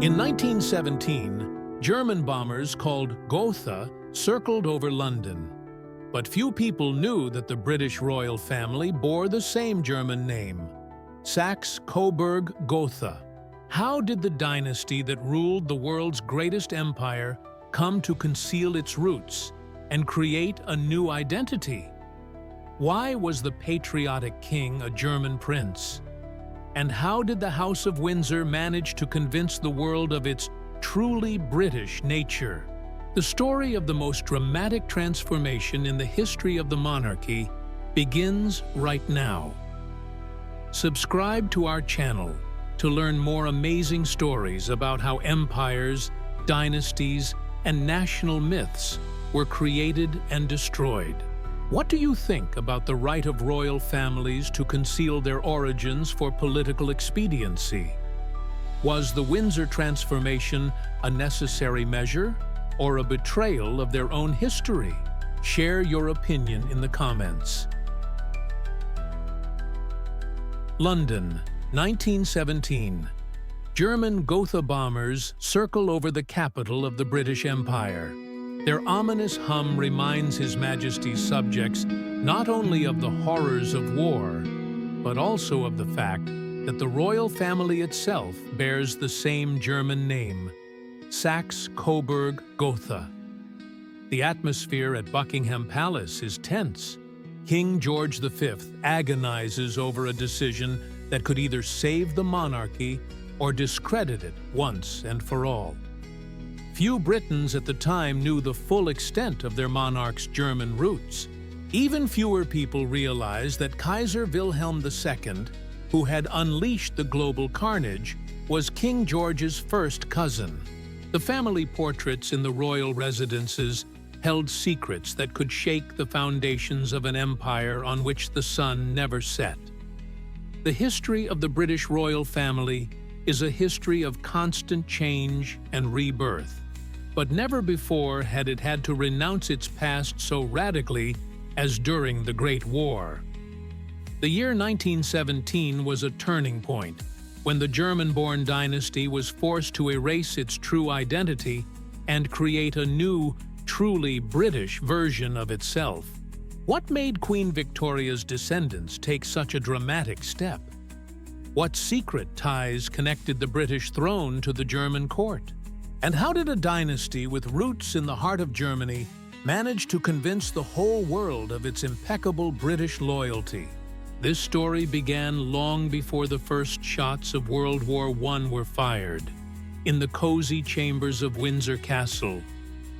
In 1917, German bombers called Gotha circled over London. But few people knew that the British royal family bore the same German name, Saxe-Coburg-Gotha. How did the dynasty that ruled the world's greatest empire come to conceal its roots and create a new identity? Why was the patriotic king a German prince? And how did the House of Windsor manage to convince the world of its truly British nature? The story of the most dramatic transformation in the history of the monarchy begins right now. Subscribe to our channel to learn more amazing stories about how empires, dynasties, and national myths were created and destroyed. What do you think about the right of royal families to conceal their origins for political expediency? Was the Windsor transformation a necessary measure or a betrayal of their own history? Share your opinion in the comments. London, 1917. German Gotha bombers circle over the capital of the British Empire. Their ominous hum reminds His Majesty's subjects not only of the horrors of war, but also of the fact that the royal family itself bears the same German name, Saxe-Coburg-Gotha. The atmosphere at Buckingham Palace is tense. King George V agonizes over a decision that could either save the monarchy or discredit it once and for all. Few Britons at the time knew the full extent of their monarch's German roots. Even fewer people realized that Kaiser Wilhelm II, who had unleashed the global carnage, was King George's first cousin. The family portraits in the royal residences held secrets that could shake the foundations of an empire on which the sun never set. The history of the British royal family is a history of constant change and rebirth. But never before had it had to renounce its past so radically as during the Great War. The year 1917 was a turning point, when the German-born dynasty was forced to erase its true identity and create a new, truly British version of itself. What made Queen Victoria's descendants take such a dramatic step? What secret ties connected the British throne to the German court? And how did a dynasty with roots in the heart of Germany manage to convince the whole world of its impeccable British loyalty? This story began long before the first shots of World War I were fired, in the cozy chambers of Windsor Castle,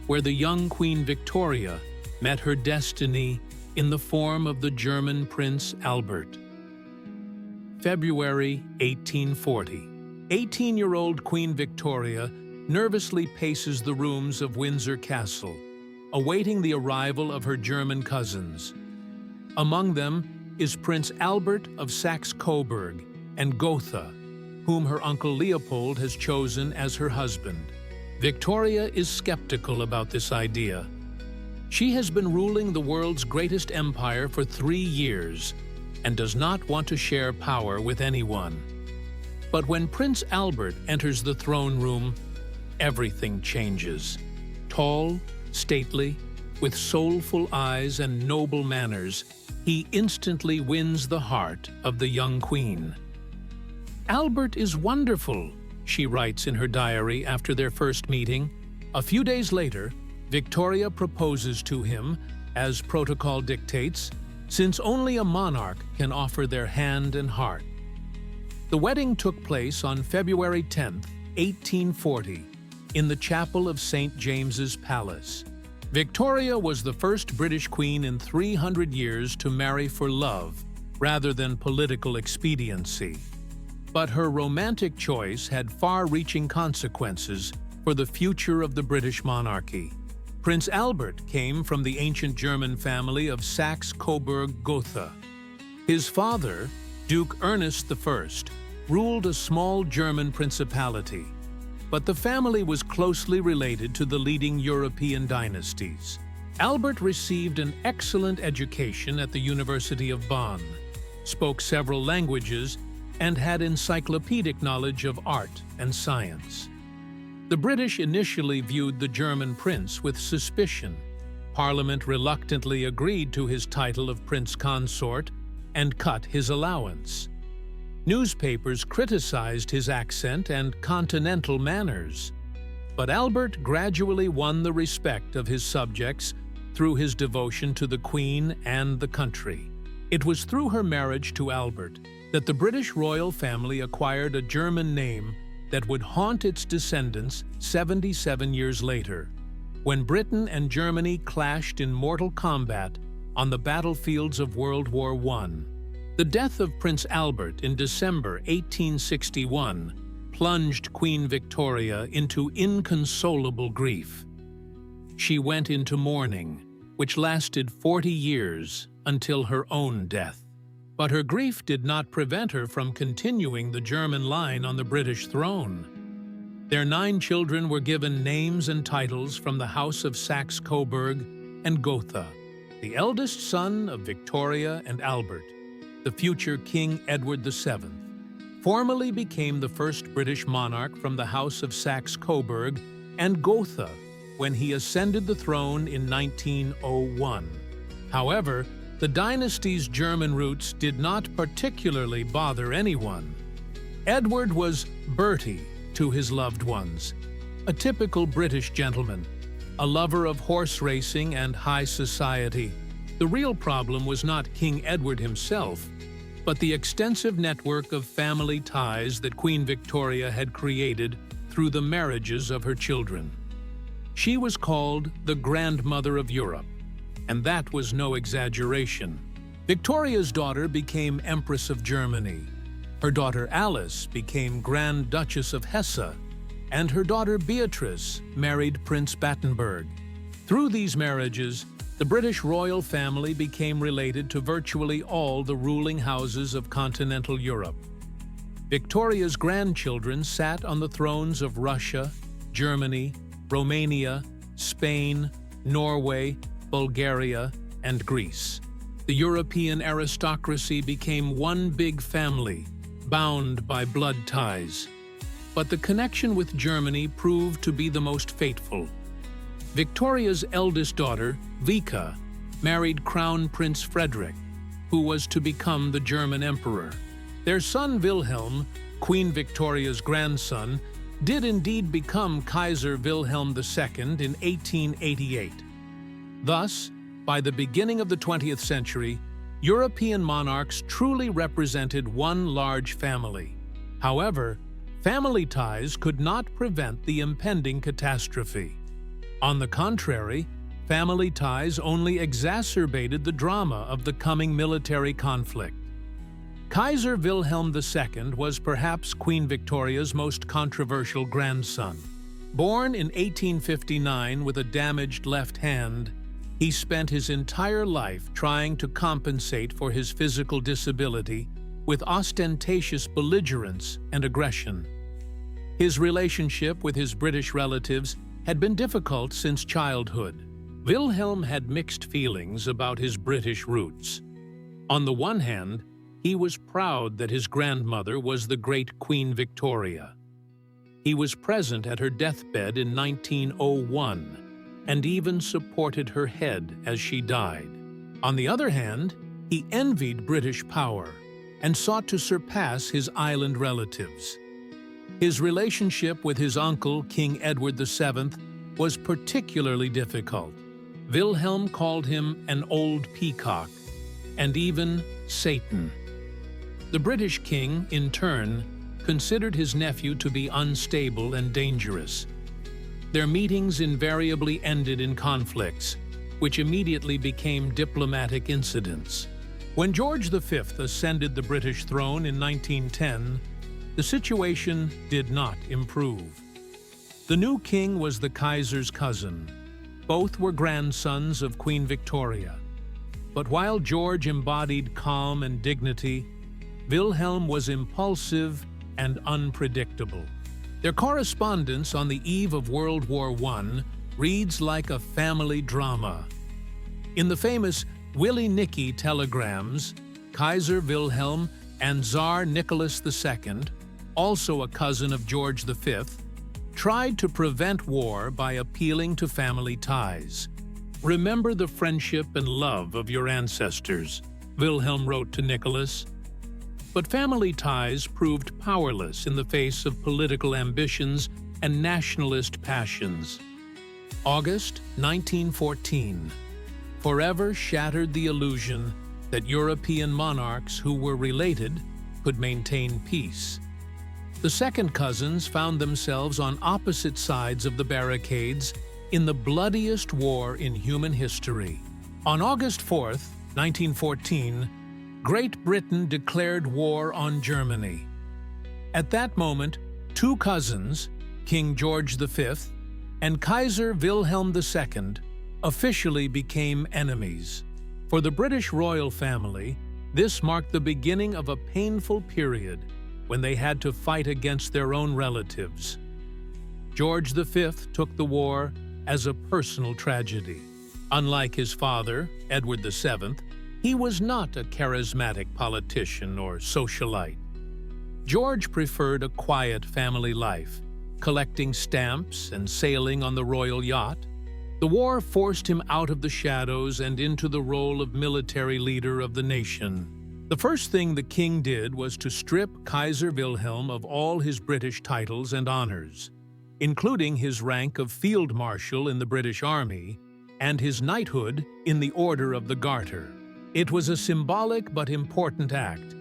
where the young Queen Victoria met her destiny in the form of the German Prince Albert. February 1840. 18-year-old Queen Victoria nervously paces the rooms of Windsor Castle, awaiting the arrival of her German cousins. Among them is Prince Albert of Saxe-Coburg and Gotha, whom her uncle Leopold has chosen as her husband. Victoria is skeptical about this idea. She has been ruling the world's greatest empire for 3 years and does not want to share power with anyone. But when Prince Albert enters the throne room, everything changes. Tall, stately, with soulful eyes and noble manners, he instantly wins the heart of the young queen. "Albert is wonderful," she writes in her diary after their first meeting. A few days later, Victoria proposes to him, as protocol dictates, since only a monarch can offer their hand and heart. The wedding took place on February 10, 1840, in the chapel of St. James's Palace. Victoria was the first British queen in 300 years to marry for love rather than political expediency. But her romantic choice had far-reaching consequences for the future of the British monarchy. Prince Albert came from the ancient German family of Saxe-Coburg-Gotha. His father, Duke Ernest I, ruled a small German principality, but the family was closely related to the leading European dynasties. Albert received an excellent education at the University of Bonn, spoke several languages, and had encyclopedic knowledge of art and science. The British initially viewed the German prince with suspicion. Parliament reluctantly agreed to his title of prince consort and cut his allowance. Newspapers criticized his accent and continental manners. But Albert gradually won the respect of his subjects through his devotion to the Queen and the country. It was through her marriage to Albert that the British royal family acquired a German name that would haunt its descendants 77 years later, when Britain and Germany clashed in mortal combat on the battlefields of World War I. The death of Prince Albert in December 1861 plunged Queen Victoria into inconsolable grief. She went into mourning, which lasted 40 years until her own death. But her grief did not prevent her from continuing the German line on the British throne. Their 9 children were given names and titles from the House of Saxe-Coburg and Gotha. The eldest son of Victoria and Albert, the future King Edward VII, formally became the first British monarch from the House of Saxe-Coburg and Gotha when he ascended the throne in 1901. However, the dynasty's German roots did not particularly bother anyone. Edward was Bertie to his loved ones, a typical British gentleman, a lover of horse racing and high society. The real problem was not King Edward himself, but the extensive network of family ties that Queen Victoria had created through the marriages of her children. She was called the Grandmother of Europe, and that was no exaggeration. Victoria's daughter became Empress of Germany. Her daughter Alice became Grand Duchess of Hesse, and her daughter Beatrice married Prince Battenberg. Through these marriages, the British royal family became related to virtually all the ruling houses of continental Europe. Victoria's grandchildren sat on the thrones of Russia, Germany, Romania, Spain, Norway, Bulgaria, and Greece. The European aristocracy became one big family, bound by blood ties. But the connection with Germany proved to be the most fateful. Victoria's eldest daughter, Vika, married Crown Prince Frederick, who was to become the German emperor. Their son Wilhelm, Queen Victoria's grandson, did indeed become Kaiser Wilhelm II in 1888. Thus, by the beginning of the 20th century, European monarchs truly represented one large family. However, family ties could not prevent the impending catastrophe. On the contrary, family ties only exacerbated the drama of the coming military conflict. Kaiser Wilhelm II was perhaps Queen Victoria's most controversial grandson. Born in 1859 with a damaged left hand, he spent his entire life trying to compensate for his physical disability with ostentatious belligerence and aggression. His relationship with his British relatives had been difficult since childhood. Wilhelm had mixed feelings about his British roots. On the one hand, he was proud that his grandmother was the great Queen Victoria. He was present at her deathbed in 1901 and even supported her head as she died. On the other hand, he envied British power and sought to surpass his island relatives. His relationship with his uncle, King Edward VII, was particularly difficult. Wilhelm called him an old peacock, and even Satan. The British king, in turn, considered his nephew to be unstable and dangerous. Their meetings invariably ended in conflicts, which immediately became diplomatic incidents. When George V ascended the British throne in 1910, the situation did not improve. The new king was the Kaiser's cousin. Both were grandsons of Queen Victoria. But while George embodied calm and dignity, Wilhelm was impulsive and unpredictable. Their correspondence on the eve of World War I reads like a family drama. In the famous Willy-Nicky telegrams, Kaiser Wilhelm and Tsar Nicholas II, also a cousin of George V, tried to prevent war by appealing to family ties. "Remember the friendship and love of your ancestors," Wilhelm wrote to Nicholas. But family ties proved powerless in the face of political ambitions and nationalist passions. August 1914 forever shattered the illusion that European monarchs who were related could maintain peace. The second cousins found themselves on opposite sides of the barricades in the bloodiest war in human history. On August 4, 1914, Great Britain declared war on Germany. At that moment, two cousins, King George V and Kaiser Wilhelm II, officially became enemies. For the British royal family, this marked the beginning of a painful period when they had to fight against their own relatives. George V took the war as a personal tragedy. Unlike his father, Edward VII, he was not a charismatic politician or socialite. George preferred a quiet family life, collecting stamps and sailing on the royal yacht. The war forced him out of the shadows and into the role of military leader of the nation. The first thing the king did was to strip Kaiser Wilhelm of all his British titles and honors, including his rank of Field Marshal in the British Army and his knighthood in the Order of the Garter. It was a symbolic but important act.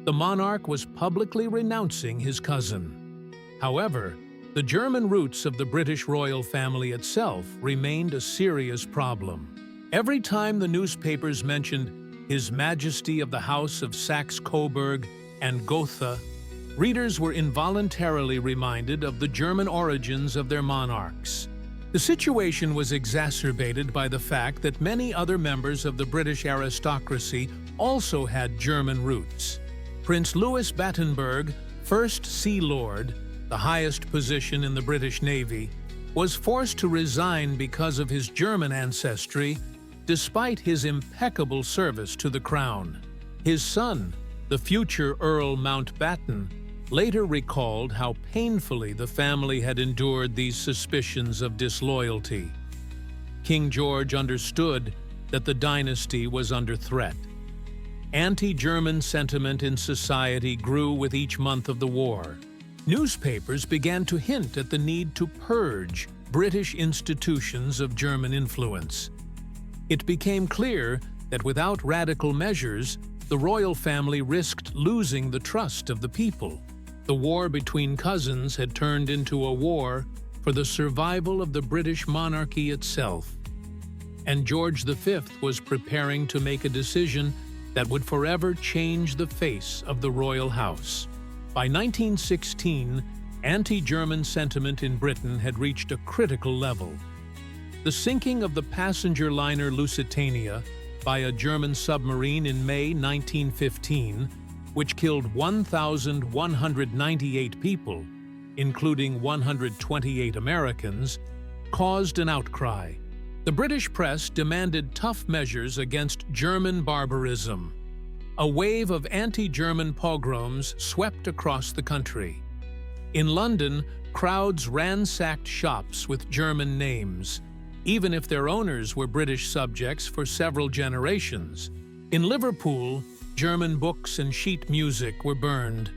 The monarch was publicly renouncing his cousin. However, the German roots of the British royal family itself remained a serious problem. Every time the newspapers mentioned His Majesty of the House of Saxe-Coburg and Gotha, readers were involuntarily reminded of the German origins of their monarchs. The situation was exacerbated by the fact that many other members of the British aristocracy also had German roots. Prince Louis Battenberg, First Sea Lord, the highest position in the British Navy, was forced to resign because of his German ancestry, despite his impeccable service to the crown. His son, the future Earl Mountbatten, later recalled how painfully the family had endured these suspicions of disloyalty. King George understood that the dynasty was under threat. Anti-German sentiment in society grew with each month of the war. Newspapers began to hint at the need to purge British institutions of German influence. It became clear that without radical measures, the royal family risked losing the trust of the people. The war between cousins had turned into a war for the survival of the British monarchy itself. And George V was preparing to make a decision that would forever change the face of the royal house. By 1916, anti-German sentiment in Britain had reached a critical level. The sinking of the passenger liner Lusitania by a German submarine in May 1915, which killed 1,198 people, including 128 Americans, caused an outcry. The British press demanded tough measures against German barbarism. A wave of anti-German pogroms swept across the country. In London, crowds ransacked shops with German names, even if their owners were British subjects for several generations. In Liverpool, German books and sheet music were burned.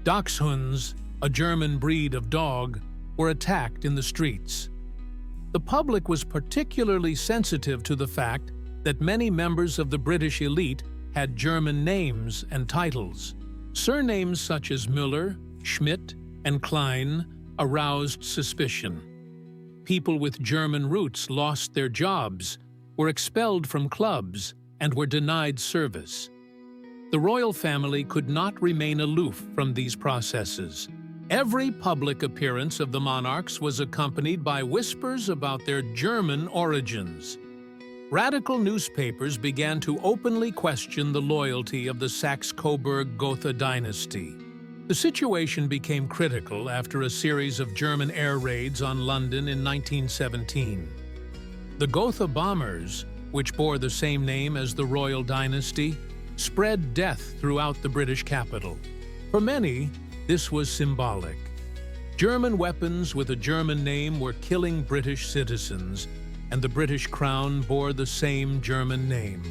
Dachshunds, a German breed of dog, were attacked in the streets. The public was particularly sensitive to the fact that many members of the British elite had German names and titles. Surnames such as Müller, Schmidt, and Klein aroused suspicion. People with German roots lost their jobs, were expelled from clubs, and were denied service. The royal family could not remain aloof from these processes. Every public appearance of the monarchs was accompanied by whispers about their German origins. Radical newspapers began to openly question the loyalty of the Saxe-Coburg-Gotha dynasty. The situation became critical after a series of German air raids on London in 1917. The Gotha bombers, which bore the same name as the royal dynasty, spread death throughout the British capital. For many, this was symbolic. German weapons with a German name were killing British citizens, and the British crown bore the same German name.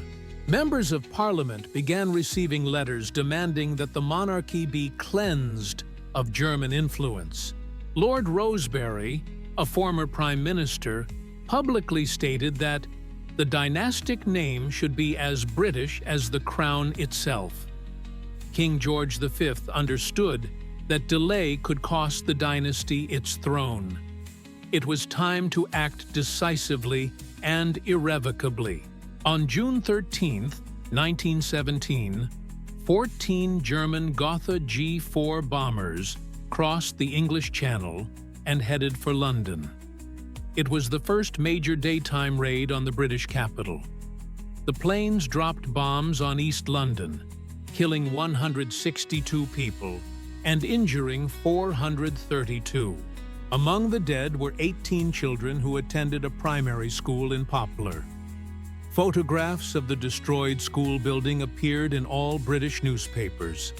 Members of Parliament began receiving letters demanding that the monarchy be cleansed of German influence. Lord Rosebery, a former prime minister, publicly stated that the dynastic name should be as British as the crown itself. King George V understood that delay could cost the dynasty its throne. It was time to act decisively and irrevocably. On June 13, 1917, 14 German Gotha G-4 bombers crossed the English Channel and headed for London. It was the first major daytime raid on the British capital. The planes dropped bombs on East London, killing 162 people and injuring 432. Among the dead were 18 children who attended a primary school in Poplar. Photographs of the destroyed school building appeared in all British newspapers.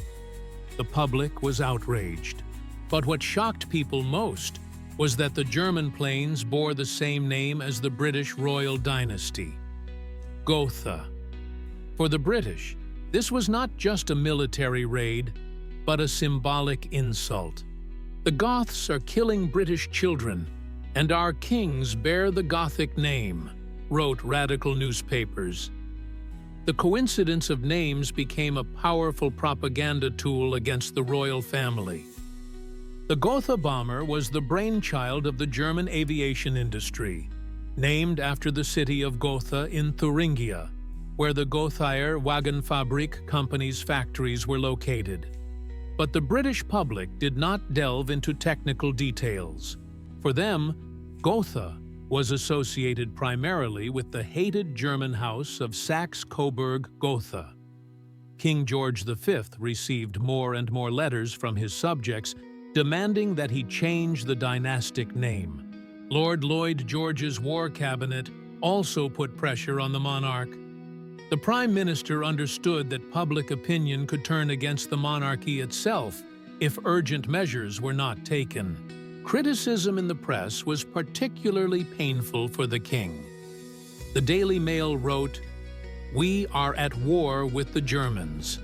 The public was outraged. But what shocked people most was that the German planes bore the same name as the British royal dynasty, Gotha. For the British, this was not just a military raid, but a symbolic insult. The Goths are killing British children, and our kings bear the Gothic name, wrote radical newspapers. The coincidence of names became a powerful propaganda tool against the royal family. The Gotha bomber was the brainchild of the German aviation industry, named after the city of Gotha in Thuringia, where the Gothaer Wagenfabrik Company's factories were located. But the British public did not delve into technical details. For them, Gotha was associated primarily with the hated German house of Saxe-Coburg-Gotha. King George V received more and more letters from his subjects demanding that he change the dynastic name. Lord Lloyd George's war cabinet also put pressure on the monarch. The Prime Minister understood that public opinion could turn against the monarchy itself if urgent measures were not taken. Criticism in the press was particularly painful for the king. The Daily Mail wrote, "We are at war with the Germans.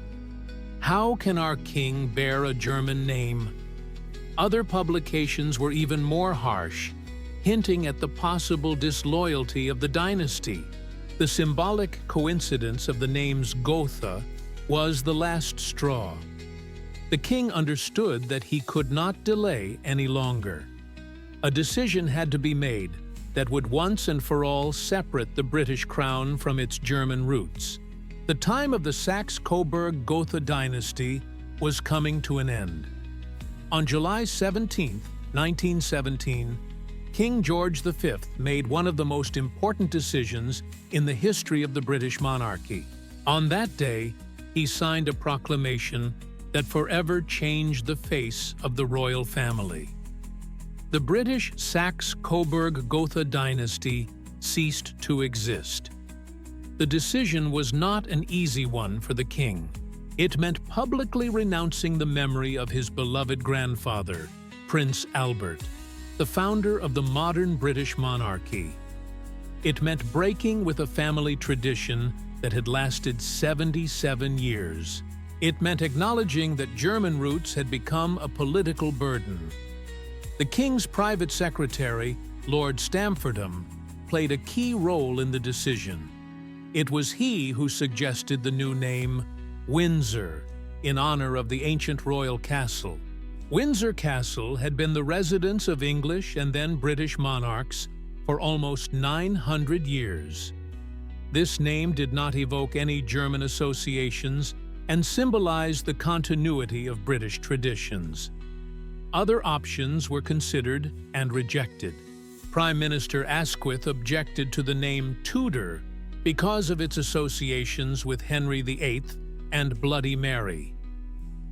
How can our king bear a German name?" Other publications were even more harsh, hinting at the possible disloyalty of the dynasty. The symbolic coincidence of the names Gotha was the last straw. The king understood that he could not delay any longer. A decision had to be made that would once and for all separate the British crown from its German roots. The time of the Saxe-Coburg-Gotha dynasty was coming to an end. On July 17, 1917, King George V made one of the most important decisions in the history of the British monarchy. On that day, he signed a proclamation that forever changed the face of the royal family. The British Saxe-Coburg-Gotha dynasty ceased to exist. The decision was not an easy one for the king. It meant publicly renouncing the memory of his beloved grandfather, Prince Albert, the founder of the modern British monarchy. It meant breaking with a family tradition that had lasted 77 years. It meant acknowledging that German roots had become a political burden. The king's private secretary, Lord Stamfordham, played a key role in the decision. It was he who suggested the new name Windsor, in honor of the ancient royal castle. Windsor Castle had been the residence of English and then British monarchs for almost 900 years. This name did not evoke any German associations and symbolized the continuity of British traditions. Other options were considered and rejected. Prime Minister Asquith objected to the name Tudor because of its associations with Henry VIII and Bloody Mary.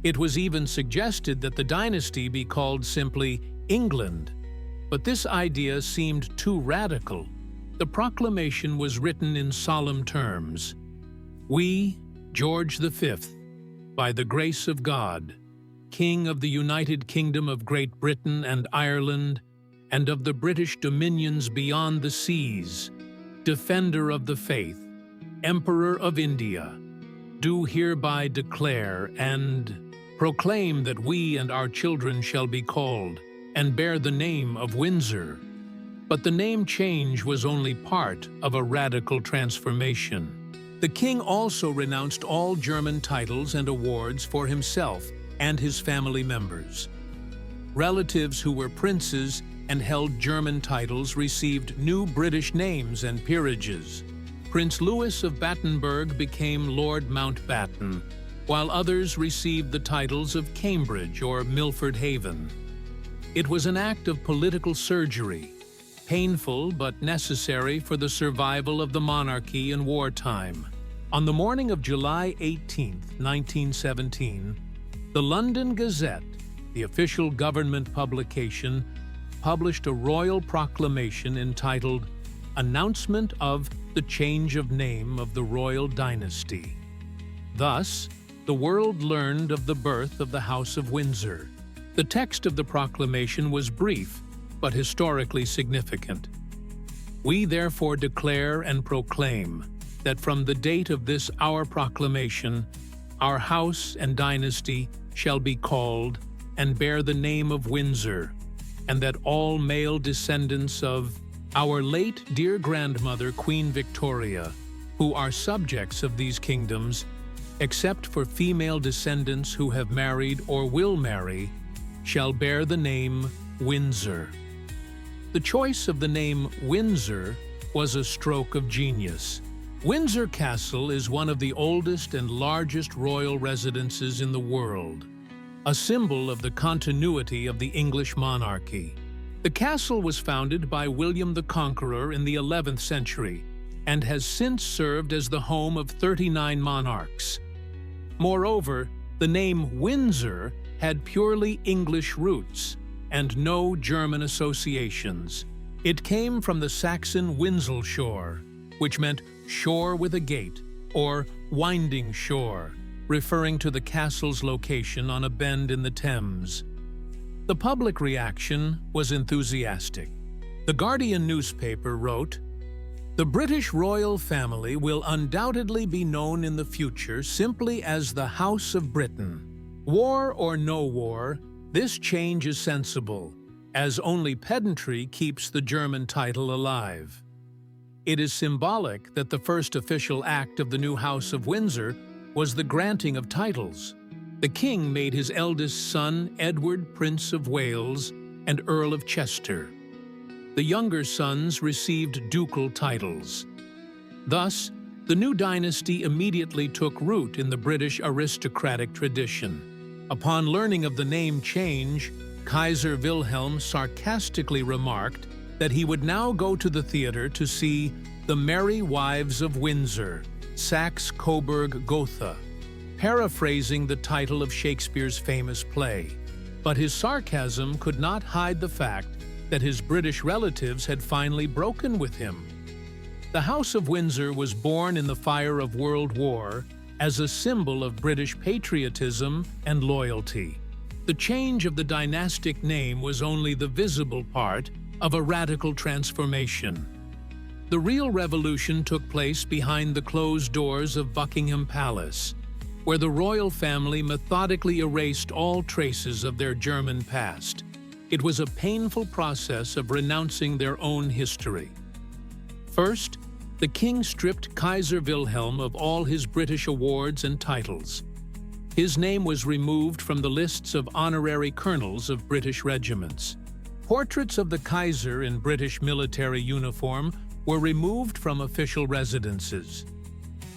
It was even suggested that the dynasty be called simply England, but this idea seemed too radical. The proclamation was written in solemn terms. "We, George V, by the grace of God, King of the United Kingdom of Great Britain and Ireland, and of the British dominions beyond the seas, Defender of the Faith, Emperor of India, do hereby declare and proclaim that we and our children shall be called and bear the name of Windsor. But the name change was only part of a radical transformation. The king also renounced all German titles and awards for himself and his family members. Relatives who were princes and held German titles received new British names and peerages. Prince Louis of Battenberg became Lord Mountbatten, while others received the titles of Cambridge or Milford Haven. It was an act of political surgery, painful but necessary for the survival of the monarchy in wartime. On the morning of July 18, 1917, the London Gazette, the official government publication, published a royal proclamation entitled Announcement of the Change of Name of the Royal Dynasty. Thus, the world learned of the birth of the House of Windsor. The text of the proclamation was brief, but historically significant. We therefore declare and proclaim that from the date of this our proclamation, our house and dynasty shall be called and bear the name of Windsor, and that all male descendants of our late dear grandmother Queen Victoria, who are subjects of these kingdoms, except for female descendants who have married or will marry, shall bear the name Windsor. The choice of the name Windsor was a stroke of genius. Windsor Castle is one of the oldest and largest royal residences in the world, a symbol of the continuity of the English monarchy. The castle was founded by William the Conqueror in the 11th century and has since served as the home of 39 monarchs. Moreover, the name Windsor had purely English roots and no German associations. It came from the Saxon Windsor, which meant shore with a gate, or winding shore, referring to the castle's location on a bend in the Thames. The public reaction was enthusiastic. The Guardian newspaper wrote, "The British royal family will undoubtedly be known in the future simply as the House of Britain. War or no war, this change is sensible, as only pedantry keeps the German title alive. It is symbolic that the first official act of the new House of Windsor was the granting of titles. The king made his eldest son Edward, Prince of Wales and Earl of Chester. The younger sons received ducal titles. Thus, the new dynasty immediately took root in the British aristocratic tradition. Upon learning of the name change, Kaiser Wilhelm sarcastically remarked that he would now go to the theater to see The Merry Wives of Windsor, Saxe-Coburg-Gotha, paraphrasing the title of Shakespeare's famous play. But his sarcasm could not hide the fact that his British relatives had finally broken with him. The House of Windsor was born in the fire of World War as a symbol of British patriotism and loyalty. The change of the dynastic name was only the visible part of a radical transformation. The real revolution took place behind the closed doors of Buckingham Palace, where the royal family methodically erased all traces of their German past. It was a painful process of renouncing their own history. First, the king stripped Kaiser Wilhelm of all his British awards and titles. His name was removed from the lists of honorary colonels of British regiments. Portraits of the Kaiser in British military uniform were removed from official residences.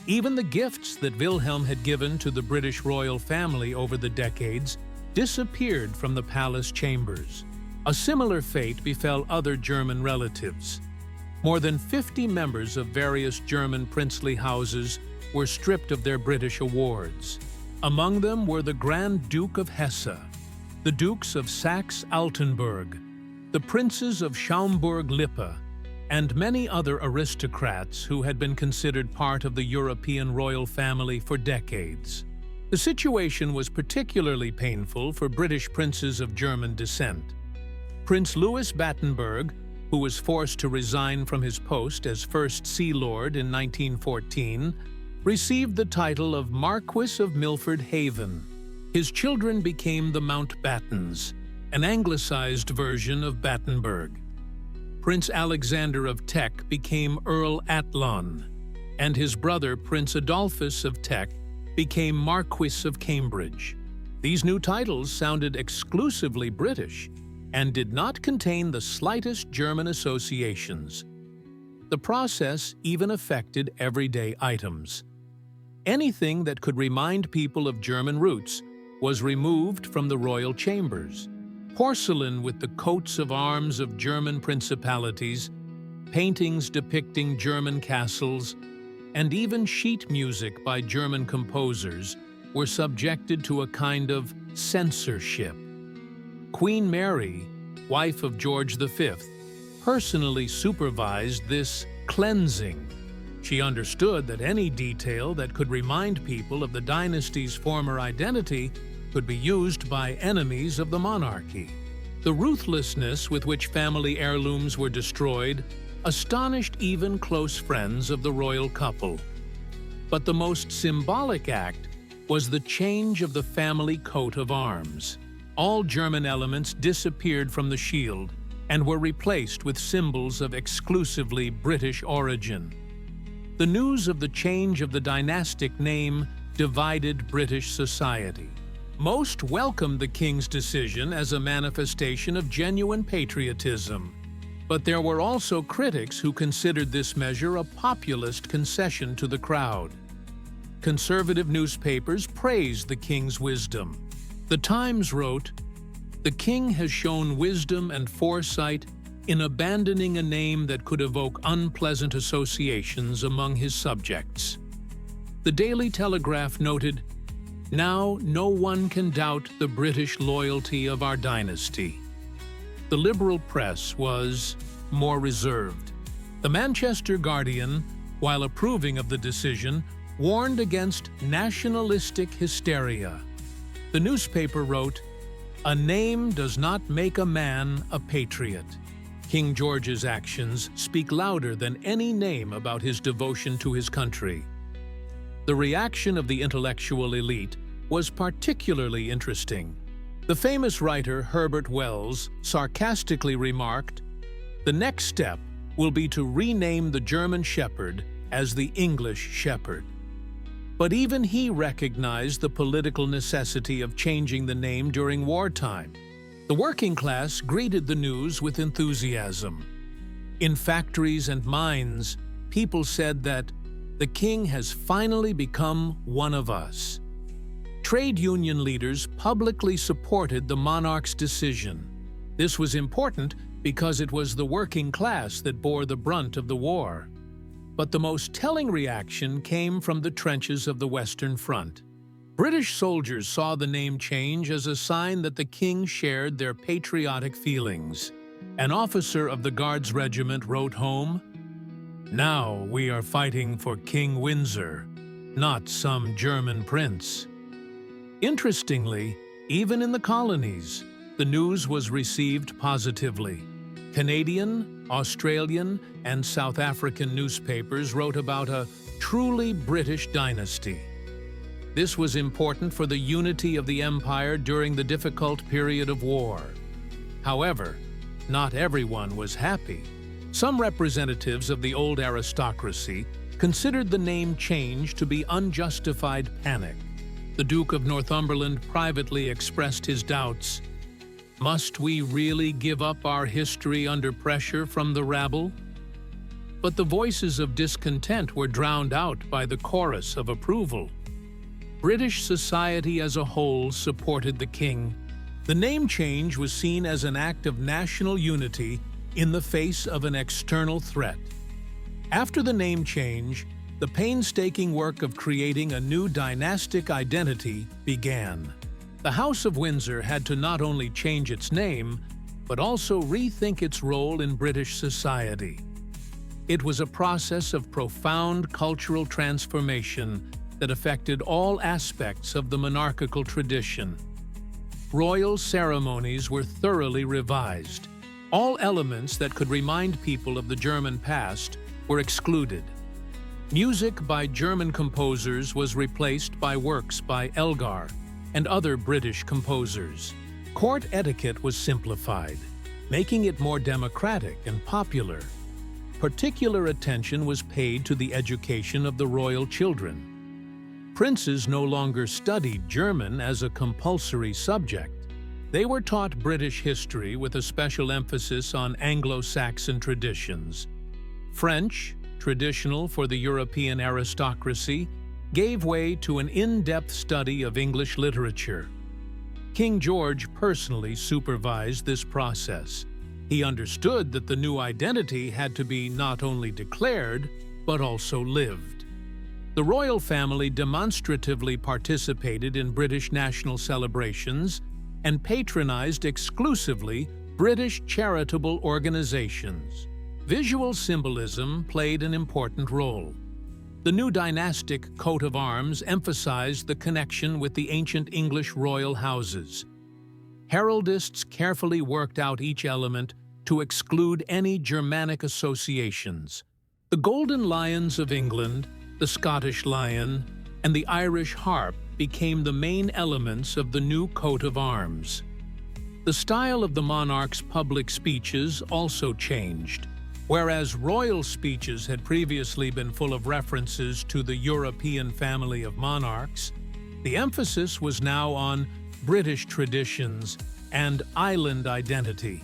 Even the gifts that Wilhelm had given to the British royal family over the decades disappeared from the palace chambers. A similar fate befell other German relatives. More than 50 members of various German princely houses were stripped of their British awards. Among them were the Grand Duke of Hesse, the Dukes of Saxe-Altenburg, the Princes of Schaumburg-Lippe, and many other aristocrats who had been considered part of the European royal family for decades. The situation was particularly painful for British princes of German descent. Prince Louis Battenberg, who was forced to resign from his post as First Sea Lord in 1914, received the title of Marquis of Milford Haven. His children became the Mountbattens, an anglicized version of Battenberg. Prince Alexander of Teck became Earl Athlone, and his brother Prince Adolphus of Teck became Marquis of Cambridge. These new titles sounded exclusively British and did not contain the slightest German associations. The process even affected everyday items. Anything that could remind people of German roots was removed from the royal chambers. Porcelain with the coats of arms of German principalities, paintings depicting German castles, and even sheet music by German composers were subjected to a kind of censorship. Queen Mary, wife of George V, personally supervised this cleansing. She understood that any detail that could remind people of the dynasty's former identity could be used by enemies of the monarchy. The ruthlessness with which family heirlooms were destroyed astonished even close friends of the royal couple. But the most symbolic act was the change of the family coat of arms. All German elements disappeared from the shield and were replaced with symbols of exclusively British origin. The news of the change of the dynastic name divided British society. Most welcomed the king's decision as a manifestation of genuine patriotism, but there were also critics who considered this measure a populist concession to the crowd. Conservative newspapers praised the king's wisdom. The Times wrote, "The king has shown wisdom and foresight in abandoning a name that could evoke unpleasant associations among his subjects." The Daily Telegraph noted, "Now no one can doubt the British loyalty of our dynasty." The liberal press was more reserved. The Manchester Guardian, while approving of the decision, warned against nationalistic hysteria. The newspaper wrote, "A name does not make a man a patriot." King George's actions speak louder than any name about his devotion to his country. The reaction of the intellectual elite was particularly interesting. The famous writer Herbert Wells sarcastically remarked, "The next step will be to rename the German shepherd as the English shepherd." But even he recognized the political necessity of changing the name during wartime. The working class greeted the news with enthusiasm. In factories and mines, people said that the king has finally become one of us. Trade union leaders publicly supported the monarch's decision. This was important because it was the working class that bore the brunt of the war. But the most telling reaction came from the trenches of the Western Front. British soldiers saw the name change as a sign that the king shared their patriotic feelings. An officer of the Guards Regiment wrote home, "Now we are fighting for King Windsor, not some German prince." Interestingly, even in the colonies, the news was received positively. Canadian, Australian, and South African newspapers wrote about a truly British dynasty. This was important for the unity of the empire during the difficult period of war. However, not everyone was happy. Some representatives of the old aristocracy considered the name change to be unjustified panic. The Duke of Northumberland privately expressed his doubts. Must we really give up our history under pressure from the rabble? But the voices of discontent were drowned out by the chorus of approval. British society as a whole supported the king. The name change was seen as an act of national unity in the face of an external threat. After the name change, the painstaking work of creating a new dynastic identity began. The House of Windsor had to not only change its name, but also rethink its role in British society. It was a process of profound cultural transformation that affected all aspects of the monarchical tradition. Royal ceremonies were thoroughly revised. All elements that could remind people of the German past were excluded. Music by German composers was replaced by works by Elgar and other British composers. Court etiquette was simplified, making it more democratic and popular. Particular attention was paid to the education of the royal children. Princes no longer studied German as a compulsory subject. They were taught British history with a special emphasis on Anglo-Saxon traditions. French, traditional for the European aristocracy, gave way to an in-depth study of English literature. King George personally supervised this process. He understood that the new identity had to be not only declared, but also lived. The royal family demonstratively participated in British national celebrations and patronized exclusively British charitable organizations. Visual symbolism played an important role. The new dynastic coat of arms emphasized the connection with the ancient English royal houses. Heraldists carefully worked out each element to exclude any Germanic associations. The golden lions of England, the Scottish lion, and the Irish harp became the main elements of the new coat of arms. The style of the monarch's public speeches also changed. Whereas royal speeches had previously been full of references to the European family of monarchs, the emphasis was now on British traditions and island identity.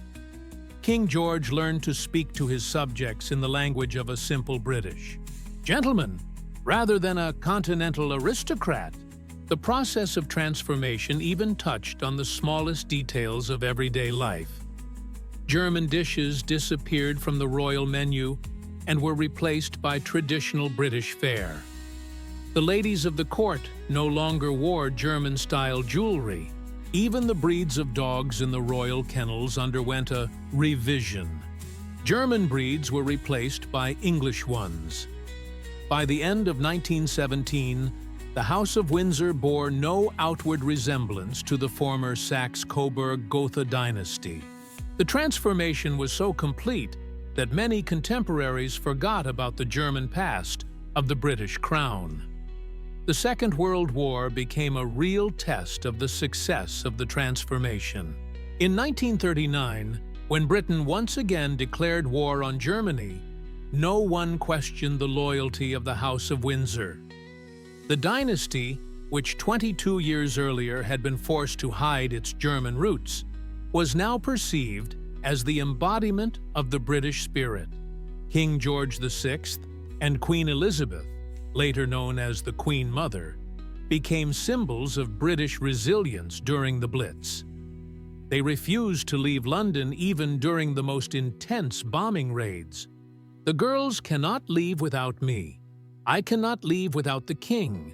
King George learned to speak to his subjects in the language of a simple British gentleman, rather than a continental aristocrat. The process of transformation even touched on the smallest details of everyday life. German dishes disappeared from the royal menu and were replaced by traditional British fare. The ladies of the court no longer wore German-style jewelry. Even the breeds of dogs in the royal kennels underwent a revision. German breeds were replaced by English ones. By the end of 1917, the House of Windsor bore no outward resemblance to the former Saxe-Coburg-Gotha dynasty. The transformation was so complete that many contemporaries forgot about the German past of the British crown. The Second World War became a real test of the success of the transformation. In 1939, when Britain once again declared war on Germany, no one questioned the loyalty of the House of Windsor. The dynasty, which 22 years earlier had been forced to hide its German roots, was now perceived as the embodiment of the British spirit. King George VI and Queen Elizabeth, later known as the Queen Mother, became symbols of British resilience during the Blitz. They refused to leave London even during the most intense bombing raids. "The girls cannot leave without me. I cannot leave without the king,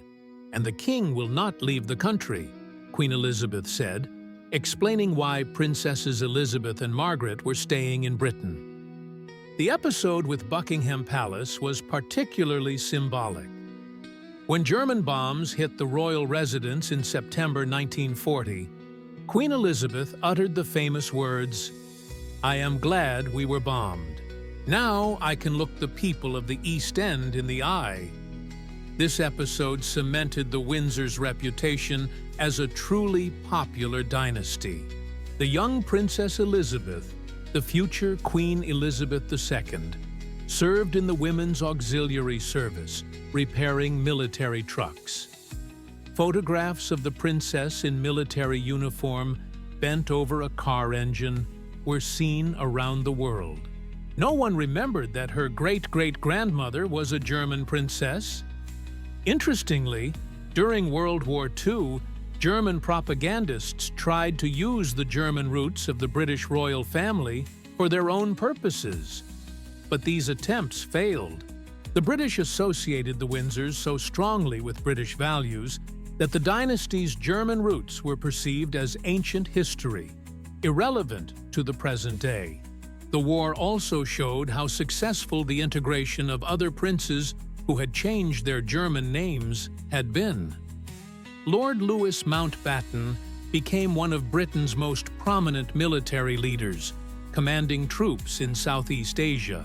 and the king will not leave the country," Queen Elizabeth said, explaining why Princesses Elizabeth and Margaret were staying in Britain. The episode with Buckingham Palace was particularly symbolic. When German bombs hit the royal residence in September 1940, Queen Elizabeth uttered the famous words, "I am glad we were bombed. Now I can look the people of the East End in the eye." This episode cemented the Windsors' reputation as a truly popular dynasty. The young Princess Elizabeth, the future Queen Elizabeth II, served in the Women's Auxiliary Service, repairing military trucks. Photographs of the princess in military uniform, bent over a car engine, were seen around the world. No one remembered that her great-great-grandmother was a German princess. Interestingly, during World War II, German propagandists tried to use the German roots of the British royal family for their own purposes. But these attempts failed. The British associated the Windsors so strongly with British values that the dynasty's German roots were perceived as ancient history, irrelevant to the present day. The war also showed how successful the integration of other princes who had changed their German names, had been. Lord Louis Mountbatten became one of Britain's most prominent military leaders, commanding troops in Southeast Asia.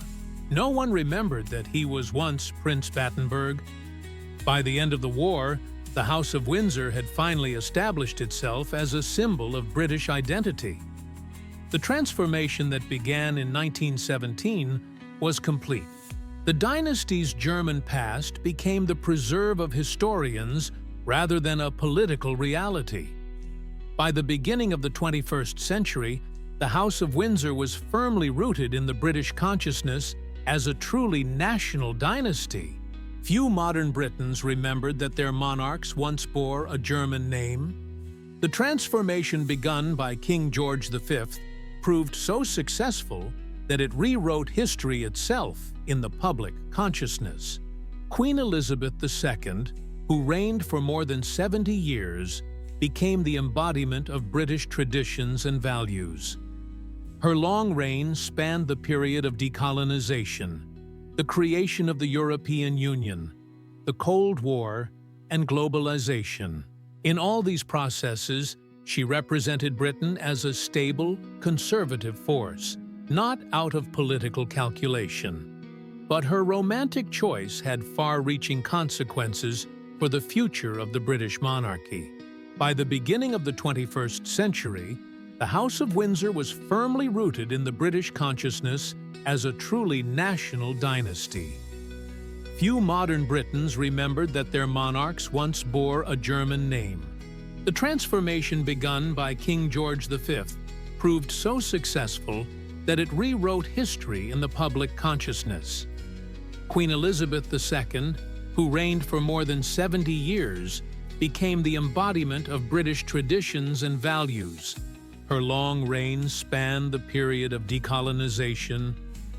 No one remembered that he was once Prince Battenberg. By the end of the war, the House of Windsor had finally established itself as a symbol of British identity. The transformation that began in 1917 was complete. The dynasty's German past became the preserve of historians rather than a political reality. By the beginning of the 21st century, the House of Windsor was firmly rooted in the British consciousness as a truly national dynasty. Few modern Britons remembered that their monarchs once bore a German name. The transformation begun by King George V proved so successful that it rewrote history itself in the public consciousness. Queen Elizabeth II, who reigned for more than 70 years, became the embodiment of British traditions and values. Her long reign spanned the period of decolonization, the creation of the European Union, the Cold War, and globalization. In all these processes, she represented Britain as a stable, conservative force, not out of political calculation. But her romantic choice had far-reaching consequences for the future of the British monarchy. By the beginning of the 21st century, the House of Windsor was firmly rooted in the British consciousness as a truly national dynasty. Few modern Britons remembered that their monarchs once bore a German name. The transformation begun by King George V proved so successful that it rewrote history in the public consciousness. Queen Elizabeth II, who reigned for more than 70 years, became the embodiment of British traditions and values. Her long reign spanned the period of decolonization,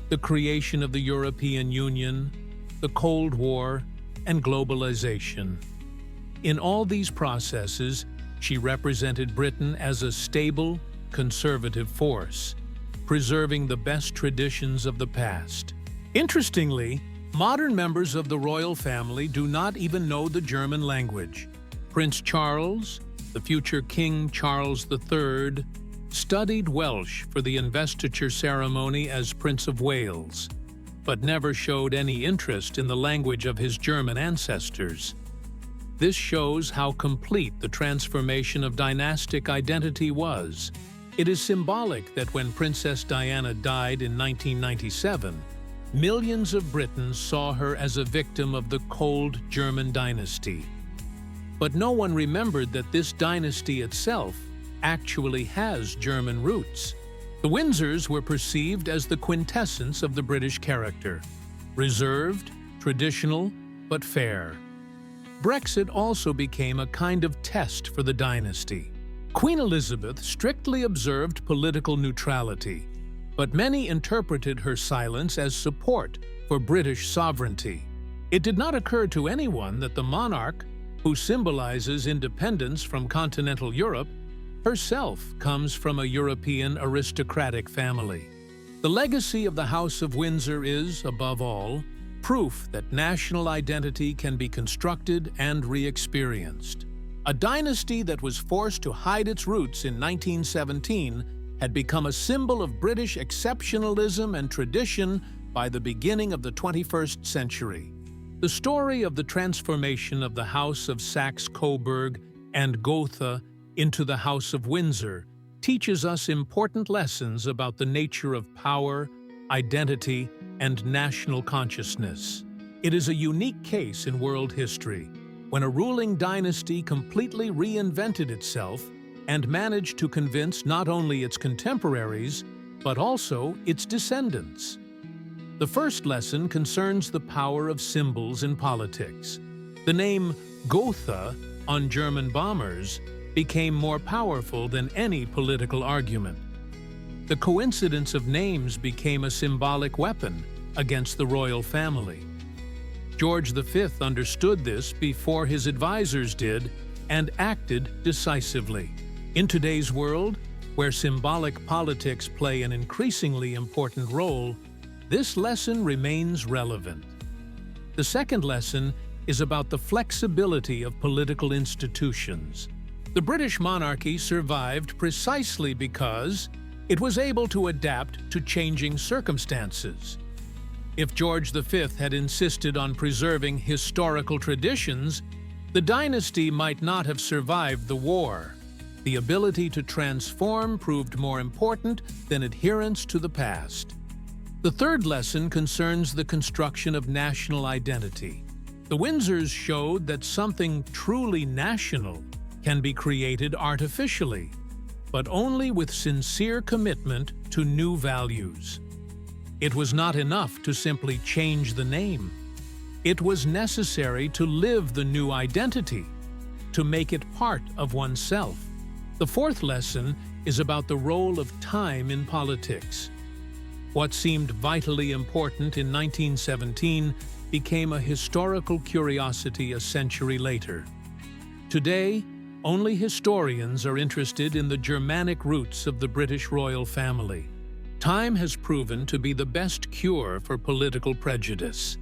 the creation of the European Union, the Cold War, and globalization. In all these processes, she represented Britain as a stable, conservative force, preserving the best traditions of the past. Interestingly, modern members of the royal family do not even know the German language. Prince Charles, the future King Charles III, studied Welsh for the investiture ceremony as Prince of Wales, but never showed any interest in the language of his German ancestors. This shows how complete the transformation of dynastic identity was. It is symbolic that when Princess Diana died in 1997, millions of Britons saw her as a victim of the cold German dynasty. But no one remembered that this dynasty itself actually has German roots. The Windsors were perceived as the quintessence of the British character, reserved, traditional, but fair. Brexit also became a kind of test for the dynasty. Queen Elizabeth strictly observed political neutrality, but many interpreted her silence as support for British sovereignty. It did not occur to anyone that the monarch, who symbolizes independence from continental Europe, herself comes from a European aristocratic family. The legacy of the House of Windsor is, above all, proof that national identity can be constructed and re-experienced. A dynasty that was forced to hide its roots in 1917 had become a symbol of British exceptionalism and tradition by the beginning of the 21st century. The story of the transformation of the House of Saxe-Coburg and Gotha into the House of Windsor teaches us important lessons about the nature of power, identity, and national consciousness. It is a unique case in world history, when a ruling dynasty completely reinvented itself and managed to convince not only its contemporaries, but also its descendants. The first lesson concerns the power of symbols in politics. The name Gotha on German bombers became more powerful than any political argument. The coincidence of names became a symbolic weapon against the royal family. George V understood this before his advisors did and acted decisively. In today's world, where symbolic politics play an increasingly important role, this lesson remains relevant. The second lesson is about the flexibility of political institutions. The British monarchy survived precisely because it was able to adapt to changing circumstances. If George V had insisted on preserving historical traditions, the dynasty might not have survived the war. The ability to transform proved more important than adherence to the past. The third lesson concerns the construction of national identity. The Windsors showed that something truly national can be created artificially, but only with sincere commitment to new values. It was not enough to simply change the name. It was necessary to live the new identity, to make it part of oneself. The fourth lesson is about the role of time in politics. What seemed vitally important in 1917 became a historical curiosity a century later. Today, only historians are interested in the Germanic roots of the British royal family. Time has proven to be the best cure for political prejudice.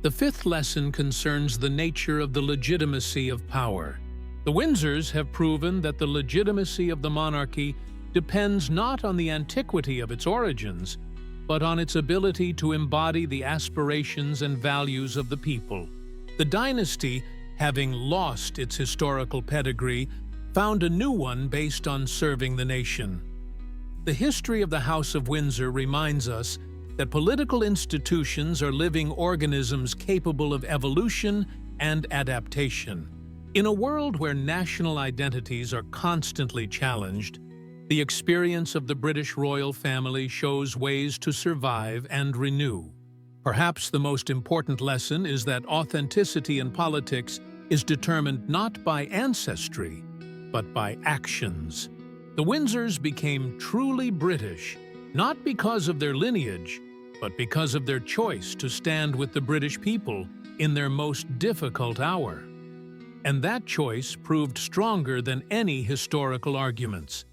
The fifth lesson concerns the nature of the legitimacy of power. The Windsors have proven that the legitimacy of the monarchy depends not on the antiquity of its origins, but on its ability to embody the aspirations and values of the people. The dynasty, having lost its historical pedigree, found a new one based on serving the nation. The history of the House of Windsor reminds us that political institutions are living organisms capable of evolution and adaptation. In a world where national identities are constantly challenged, the experience of the British royal family shows ways to survive and renew. Perhaps the most important lesson is that authenticity in politics is determined not by ancestry, but by actions. The Windsors became truly British, not because of their lineage, but because of their choice to stand with the British people in their most difficult hour. And that choice proved stronger than any historical arguments.